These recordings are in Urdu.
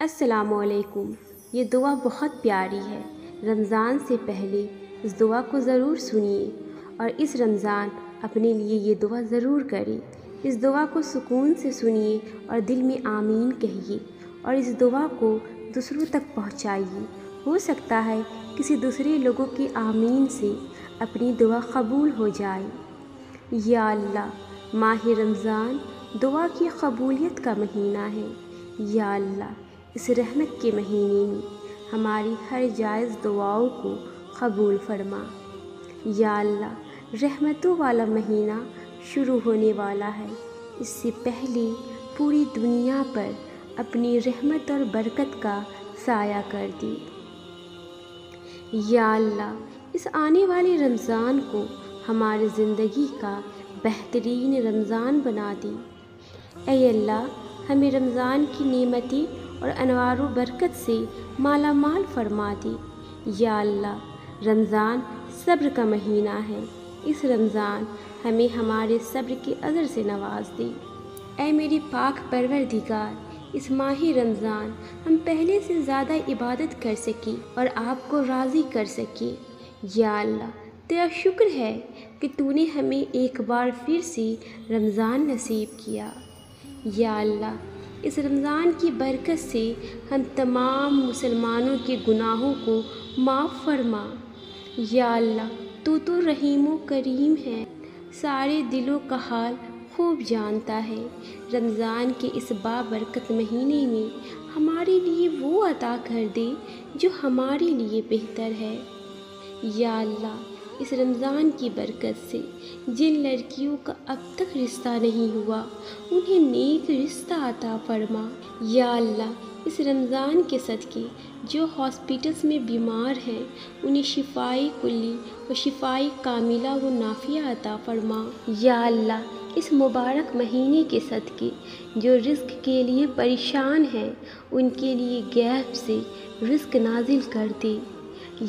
السلام علیکم۔ یہ دعا بہت پیاری ہے۔ رمضان سے پہلے اس دعا کو ضرور سنیے اور اس رمضان اپنے لیے یہ دعا ضرور کریں۔ اس دعا کو سکون سے سنیے اور دل میں آمین کہیے اور اس دعا کو دوسروں تک پہنچائیے۔ ہو سکتا ہے کسی دوسرے لوگوں کی آمین سے اپنی دعا قبول ہو جائے۔ یا اللہ، ماہ رمضان دعا کی قبولیت کا مہینہ ہے۔ یا اللہ، اس رحمت کے مہینے میں ہماری ہر جائز دعاؤں کو قبول فرما۔ یا اللہ، رحمتوں والا مہینہ شروع ہونے والا ہے۔ اس سے پہلے پوری دنیا پر اپنی رحمت اور برکت کا سایہ کر دے۔ یا اللہ، اس آنے والے رمضان کو ہماری زندگی کا بہترین رمضان بنا دے۔ اے اللہ، ہمیں رمضان کی نعمتیں اور انوار و برکت سے مالا مال فرما دے۔ یا اللہ، رمضان صبر کا مہینہ ہے۔ اس رمضان ہمیں ہمارے صبر کے اجر سے نواز دے۔ اے میرے پاک پروردگار، اس ماہ رمضان ہم پہلے سے زیادہ عبادت کر سکیں اور آپ کو راضی کر سکیں۔ یا اللہ، تیرا شکر ہے کہ تو نے ہمیں ایک بار پھر سے رمضان نصیب کیا۔ یا اللہ، اس رمضان کی برکت سے ہم تمام مسلمانوں کے گناہوں کو معاف فرما۔ یا اللہ، تو رحیم و کریم ہے، سارے دلوں کا حال خوب جانتا ہے۔ رمضان کے اس بابرکت مہینے میں ہمارے لیے وہ عطا کر دے جو ہمارے لیے بہتر ہے۔ یا اللہ، اس رمضان کی برکت سے جن لڑکیوں کا اب تک رشتہ نہیں ہوا انہیں نیک رشتہ عطا فرما۔ یا اللہ، اس رمضان کے صدقے جو ہاسپٹلس میں بیمار ہیں انہیں شفائے کلی و شفائے کاملہ و نافعہ عطا فرما۔ یا اللہ، اس مبارک مہینے کے صدقے جو رزق کے لیے پریشان ہیں ان کے لیے غیب سے رزق نازل کر دے۔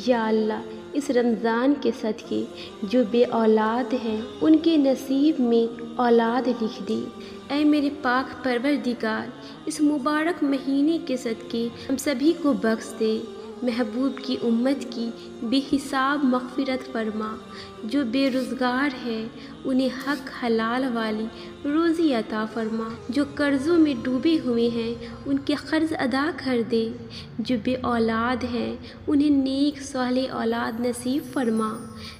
یا اللہ، اس رمضان کے صدقے جو بے اولاد ہیں ان کے نصیب میں اولاد لکھ دے۔ اے میرے پاک پروردگار، اس مبارک مہینے کے صدقے ہم سبھی کو بخش دے۔ محبوب کی امت کی بے حساب مغفرت فرما۔ جو بے روزگار ہے انہیں حق حلال والی روزی عطا فرما۔ جو قرضوں میں ڈوبے ہوئے ہیں ان کے قرض ادا کر دے۔ جو بے اولاد ہیں انہیں نیک صالح اولاد نصیب فرما۔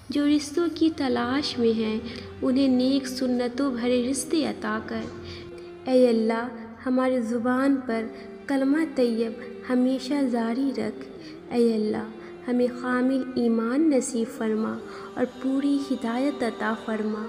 جو رشتوں کی تلاش میں ہیں انہیں نیک سنتوں بھرے رشتے عطا کر۔ اے اللہ، ہماری زبان پر کلمہ طیب ہمیشہ جاری رکھ۔ اے اللہ، ہمیں کامل ایمان نصیب فرما اور پوری ہدایت عطا فرما۔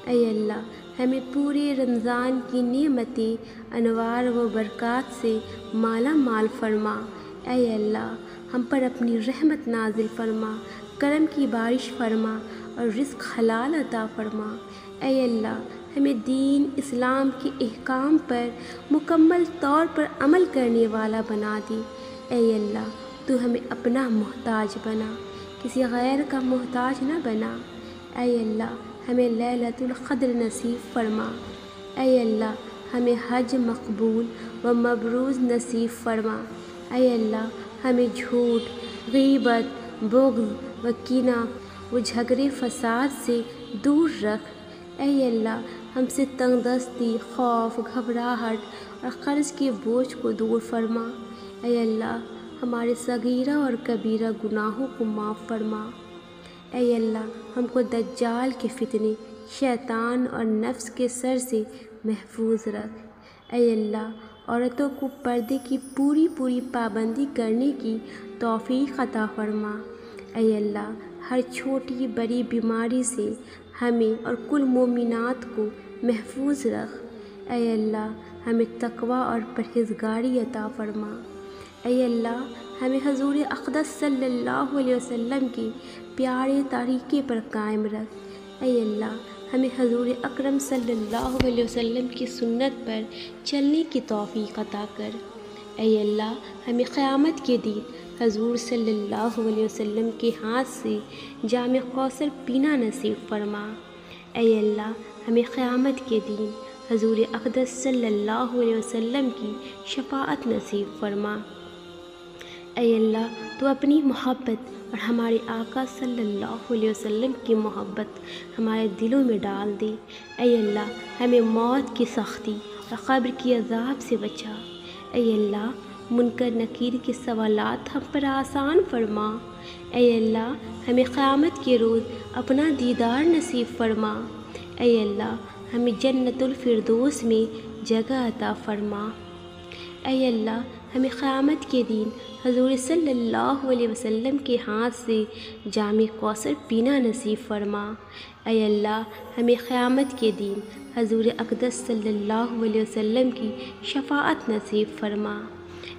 اے اللہ، ہمیں پورے رمضان کی نعمتیں انوار و برکات سے مالا مال فرما۔ اے اللہ، ہم پر اپنی رحمت نازل فرما، کرم کی بارش فرما اور رزق حلال عطا فرما۔ اے اللہ، ہمیں دین اسلام کے احکام پر مکمل طور پر عمل کرنے والا بنا دے۔ اے اللہ، تو ہمیں اپنا محتاج بنا، کسی غیر کا محتاج نہ بنا۔ اے اللہ، ہمیں لیلۃ القدر نصیب فرما۔ اے اللہ، ہمیں حج مقبول و مبرور نصیب فرما۔ اے اللہ، ہمیں جھوٹ، غیبت، بغض و کینہ و جھگڑے فساد سے دور رکھ۔ اے اللہ، ہم سے تنگ دستی، خوف، گھبراہٹ اور قرض کے بوجھ کو دور فرما۔ اے اللہ، ہمارے صغیرہ اور کبیرہ گناہوں کو معاف فرما۔ اے اللہ، ہم کو دجال کے فتنے، شیطان اور نفس کے شر سے محفوظ رکھ۔ اے اللہ، عورتوں کو پردے کی پوری پابندی کرنے کی توفیق عطا فرما۔ اے اللہ، ہر چھوٹی بڑی بیماری سے ہمیں اور کل مومنات کو محفوظ رکھ۔ اے اللہ، ہمیں تقوی اور پرہیزگاری عطا فرما۔ اے اللہ، ہمیں حضور اقدس صلی اللہ علیہ وسلم کے پیارے طریقے پر قائم رکھ۔ اے اللہ، ہمیں حضور اکرم صلی اللہ علیہ وسلم کی سنت پر چلنے کی توفیق عطا کر۔ اے اللہ، ہمیں قیامت کے دن حضور صلی اللہ علیہ وسلم کے ہاتھ سے جام کوثر پینا نصیب فرما۔ اے اللہ، ہمیں قیامت کے دن حضور اقدس صلی اللہ علیہ وسلم کی شفاعت نصیب فرما۔ اے اللہ تو اپنی محبت اور ہمارے آقا صلی اللہ علیہ وسلم کی محبت ہمارے دلوں میں ڈال دے۔ اے اللہ ہمیں موت کی سختی اور قبر کی عذاب سے بچا۔ اے اللہ منکر نکیر کے سوالات ہم پر آسان فرما۔ اے اللہ ہمیں قیامت کے روز اپنا دیدار نصیب فرما۔ اے اللہ ہمیں جنت الفردوس میں جگہ عطا فرما۔ اے اللہ ہمیں قیامت کے دن حضور صلی اللہ علیہ وسلم کے ہاتھ سے جام کوثر پینا نصیب فرما۔ اے اللہ ہمیں قیامت کے دن حضور اقدس صلی اللہ علیہ وسلم کی شفاعت نصیب فرما۔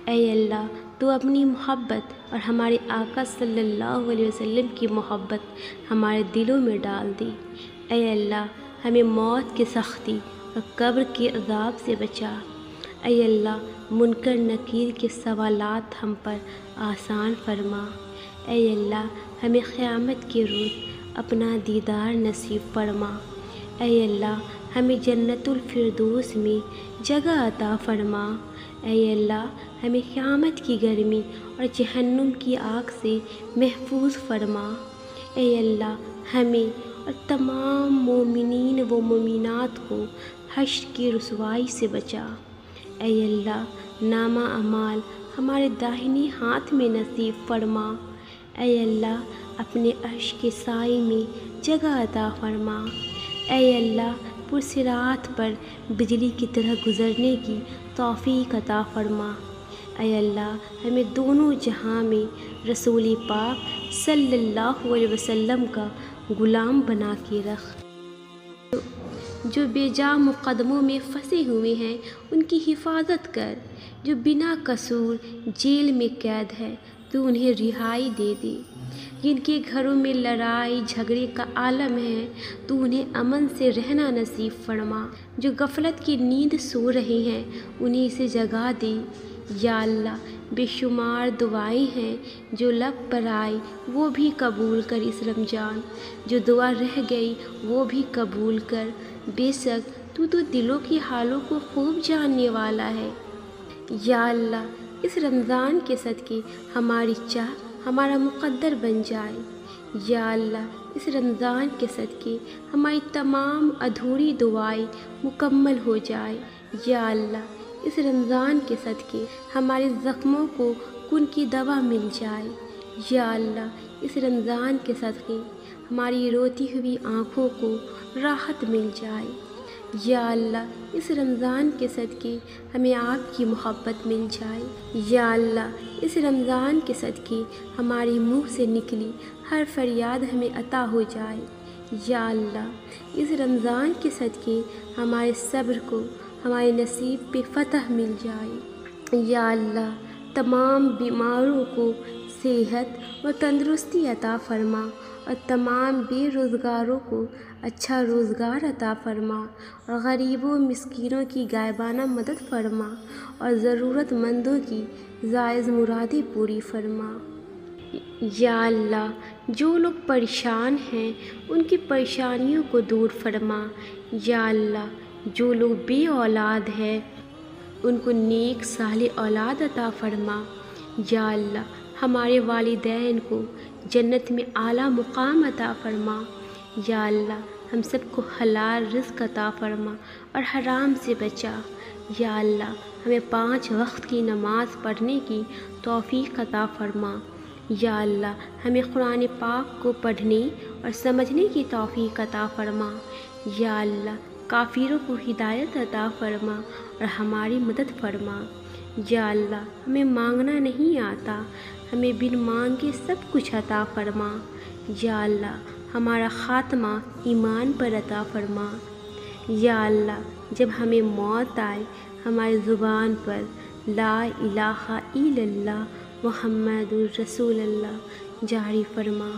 اے اللہ تو اپنی محبت اور ہمارے آقا صلی اللہ علیہ وسلم کی محبت ہمارے دلوں میں ڈال دی۔ اے اللہ ہمیں موت کی سختی اور قبر کے عذاب سے بچا۔ اے اللہ منکر نکیر کے سوالات ہم پر آسان فرما۔ اے اللہ ہمیں قیامت کے روز اپنا دیدار نصیب فرما۔ اے اللہ ہمیں جنت الفردوس میں جگہ عطا فرما۔ اے اللہ ہمیں قیامت کی گرمی اور جہنم کی آگ سے محفوظ فرما۔ اے اللہ ہمیں اور تمام مومنین و مومنات کو حشر کی رسوائی سے بچا۔ اے اللہ نامہ اعمال ہمارے داہنے ہاتھ میں نصیب فرما۔ اے اللہ اپنے عرش کے سائے میں جگہ عطا فرما۔ اے اللہ پرصراط پر بجلی کی طرح گزرنے کی توفیق عطا فرما۔ اے اللہ ہمیں دونوں جہاں میں رسول پاک صلی اللہ علیہ وسلم کا غلام بنا کے رکھ۔ جو بے جا مقدموں میں پھنسے ہوئے ہیں ان کی حفاظت کر۔ جو بنا قصور جیل میں قید ہے تو انہیں رہائی دے دے۔ جن کے گھروں میں لڑائی جھگڑے کا عالم ہے تو انہیں امن سے رہنا نصیب فرما۔ جو غفلت کی نیند سو رہے ہیں انہیں اسے جگا دے۔ یا اللہ بے شمار دعائیں ہیں جو لب پر آئی وہ بھی قبول کر اس رمضان۔ جو دعا رہ گئی وہ بھی قبول کر۔ بے شک تو دلوں کی حالوں کو خوب جاننے والا ہے۔ یا اللہ اس رمضان کے صدقے ہماری چاہ ہمارا مقدر بن جائے۔ یا اللہ اس رمضان کے صدقے ہماری تمام ادھوری دعائیں مکمل ہو جائے۔ یا اللہ اس رمضان کے صدقے ہمارے زخموں کو کن کی دوا مل جائے۔ یا اللہ اس رمضان کے صدقے ہماری روتی ہوئی آنکھوں کو راحت مل جائے۔ یا اللہ اس رمضان کے صدقے ہمیں آپ کی محبت مل جائے۔ یا اللہ اس رمضان کے صدقے ہمارے منہ سے نکلی ہر فریاد ہمیں عطا ہو جائے۔ یا اللہ اس رمضان کے صدقے ہمارے صبر کو ہمارے نصیب پہ فتح مل جائے۔ یا اللہ تمام بیماروں کو صحت و تندرستی عطا فرما اور تمام بے روزگاروں کو اچھا روزگار عطا فرما اور غریبوں مسکینوں کی غائبانہ مدد فرما اور ضرورت مندوں کی جائز مرادیں پوری فرما۔ یا اللہ جو لوگ پریشان ہیں ان کی پریشانیوں کو دور فرما۔ یا اللہ جو لوگ بے اولاد ہیں ان کو نیک صالح اولاد عطا فرما۔ یا اللہ ہمارے والدین کو جنت میں اعلیٰ مقام عطا فرما۔ یا اللہ ہم سب کو حلال رزق عطا فرما اور حرام سے بچا۔ یا اللہ ہمیں 5 وقت کی نماز پڑھنے کی توفیق عطا فرما۔ یا اللہ ہمیں قرآن پاک کو پڑھنے اور سمجھنے کی توفیق عطا فرما۔ یا اللہ کافروں کو ہدایت عطا فرما اور ہماری مدد فرما۔ یا اللہ ہمیں مانگنا نہیں آتا، ہمیں بن مانگے سب کچھ عطا فرما۔ یا اللہ ہمارا خاتمہ ایمان پر عطا فرما۔ یا اللہ جب ہمیں موت آئے ہماری زبان پر لا الہ الا اللہ محمد رسول اللہ جاری فرما۔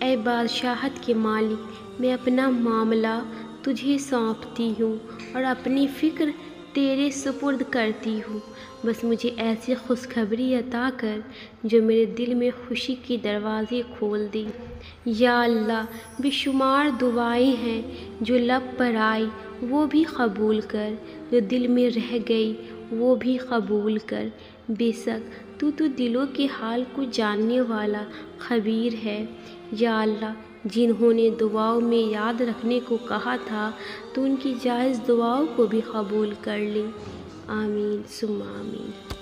اے بادشاہت کے مالک میں اپنا معاملہ تجھے سونپتی ہوں اور اپنی فکر تیرے سپرد کرتی ہوں۔ بس مجھے ایسی خوشخبری عطا کر جو میرے دل میں خوشی کے دروازے کھول دے۔ یا اللہ بے شمار دعائیں ہیں جو لب پر آئی وہ بھی قبول کر، جو دل میں رہ گئی وہ بھی قبول کر۔ بے شک تو دلوں کے حال کو جاننے والا خبیر ہے۔ یا اللہ، جنہوں نے دعاؤں میں یاد رکھنے کو کہا تھا تو ان کی جائز دعاؤں کو بھی قبول کر لے۔ آمین ثم آمین۔